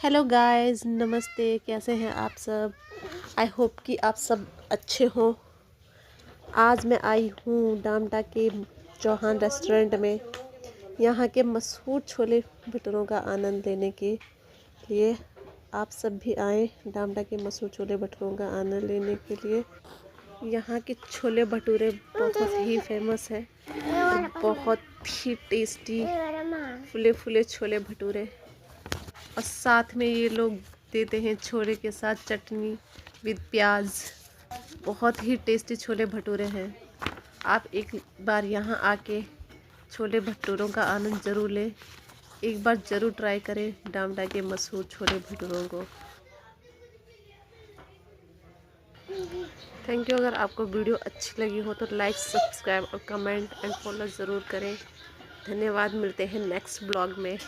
Hello guys, नमस्ते। कैसे हैं आप सब? आई होप कि आप सब अच्छे हों। आज मैं आई हूँ डामटा के चौहान रेस्टोरेंट में यहाँ के मशहूर छोले भटूरों का आनंद लेने के लिए। आप सब भी आए डामटा के मशहूर छोले भटूरों का आनंद लेने के लिए। यहाँ के छोले भटूरे बहुत ही फेमस है और बहुत ही टेस्टी फुले फुले छोले भटूरे, और साथ में ये लोग देते हैं छोले के साथ चटनी विद प्याज। बहुत ही टेस्टी छोले भटूरे हैं। आप एक बार यहाँ आके छोले भटूरों का आनंद ज़रूर लें। एक बार ज़रूर ट्राई करें डामटा के मशहूर छोले भटूरों को। Thank you. अगर आपको वीडियो अच्छी लगी हो तो लाइक, सब्सक्राइब और कमेंट एंड फॉलो ज़रूर करें। धन्यवाद। मिलते हैं नेक्स्ट ब्लॉग में।